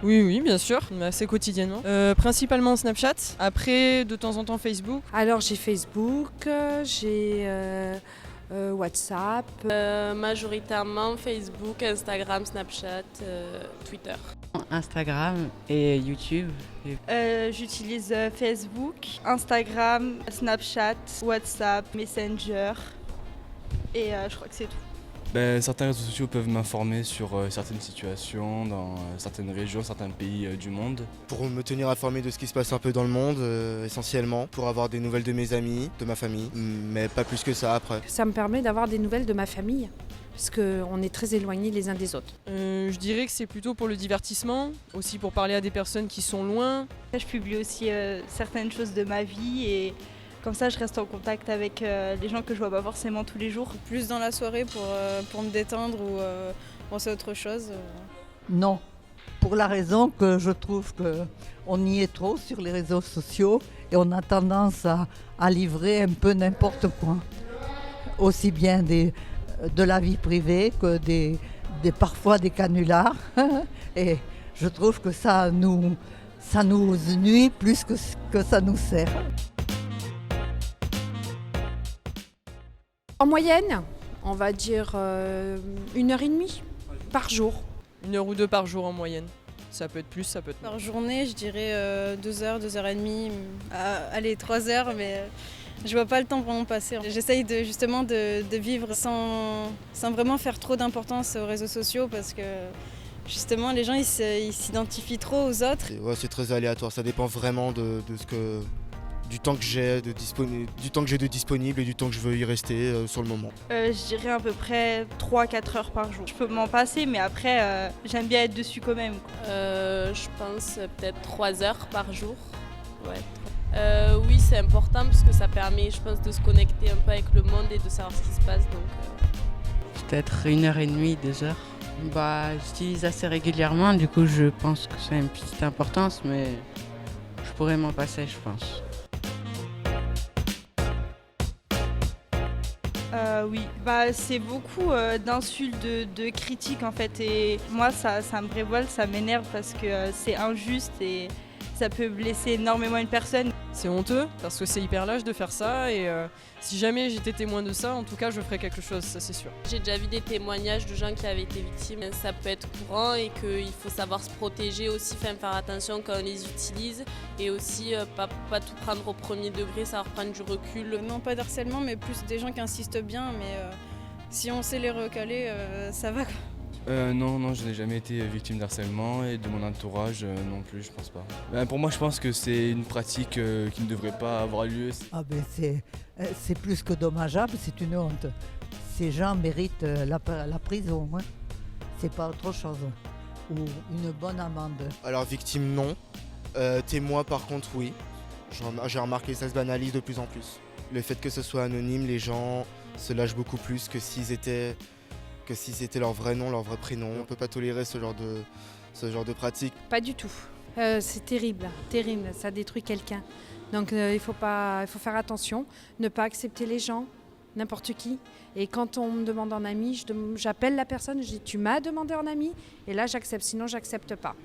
Oui, oui, bien sûr, mais assez quotidiennement. Principalement Snapchat, après de temps en temps Facebook. Alors j'ai Facebook, j'ai WhatsApp. Majoritairement Facebook, Instagram, Snapchat, Twitter. Instagram et YouTube. J'utilise Facebook, Instagram, Snapchat, WhatsApp, Messenger et je crois que c'est tout. Certains réseaux sociaux peuvent m'informer sur certaines situations dans certaines régions, certains pays du monde. Pour me tenir informé de ce qui se passe un peu dans le monde, essentiellement, pour avoir des nouvelles de mes amis, de ma famille, mais pas plus que ça après. Ça me permet d'avoir des nouvelles de ma famille, parce qu'on est très éloignés les uns des autres. Je dirais que c'est plutôt pour le divertissement, aussi pour parler à des personnes qui sont loin. Je publie aussi certaines choses de ma vie et comme ça je reste en contact avec les gens que je vois pas forcément tous les jours. Plus dans la soirée pour me détendre ou penser à autre chose. Non, pour la raison que je trouve qu'on y est trop sur les réseaux sociaux et on a tendance à livrer un peu n'importe quoi. Aussi bien de la vie privée que parfois des canulars. Et je trouve que ça nous nuit plus que ça nous sert. En moyenne, on va dire 1h30 par jour. 1 heure ou 2 par jour en moyenne. Ça peut être plus, ça peut être moins. Par journée, je dirais 2 heures, 2h30, allez 3 heures, mais je vois pas le temps vraiment passer. J'essaye justement de vivre sans vraiment faire trop d'importance aux réseaux sociaux parce que justement les gens ils s'identifient trop aux autres. C'est très aléatoire, ça dépend vraiment du temps que j'ai de disponible et du temps que je veux y rester sur le moment. Je dirais à peu près 3-4 heures par jour. Je peux m'en passer mais après j'aime bien être dessus quand même. Je pense peut-être 3 heures par jour. Ouais. Oui, c'est important parce que ça permet, je pense, de se connecter un peu avec le monde et de savoir ce qui se passe. Donc, Peut-être 1h30, 2 heures. J'utilise assez régulièrement, du coup je pense que c'est une petite importance, mais je pourrais m'en passer, je pense. Oui, c'est beaucoup d'insultes, de critiques en fait et moi ça me révolte, ça m'énerve parce que c'est injuste et ça peut blesser énormément une personne. C'est honteux parce que c'est hyper lâche de faire ça et si jamais j'étais témoin de ça, en tout cas je ferais quelque chose, ça c'est sûr. j'ai déjà vu des témoignages de gens qui avaient été victimes. Ça peut être courant et qu'il faut savoir se protéger aussi, faire attention quand on les utilise et aussi pas tout prendre au premier degré, savoir prendre du recul. Non, pas d'harcèlement, mais plus des gens qui insistent bien, mais si on sait les recaler, ça va. Non, je n'ai jamais été victime d'harcèlement et de mon entourage non plus, je pense pas. Pour moi, je pense que c'est une pratique qui ne devrait pas avoir lieu. C'est plus que dommageable, c'est une honte. Ces gens méritent la prison, hein. C'est pas autre chose. Ou une bonne amende. Alors victime non, témoin par contre oui. J'ai remarqué que ça se banalise de plus en plus. Le fait que ce soit anonyme, les gens se lâchent beaucoup plus que si c'était leur vrai nom, leur vrai prénom. On ne peut pas tolérer ce genre de pratique. Pas du tout. C'est terrible, terrible, ça détruit quelqu'un. Donc il faut faire attention, ne pas accepter les gens, n'importe qui. Et quand on me demande en ami, j'appelle la personne, je dis tu m'as demandé en ami et là j'accepte, sinon j'accepte pas.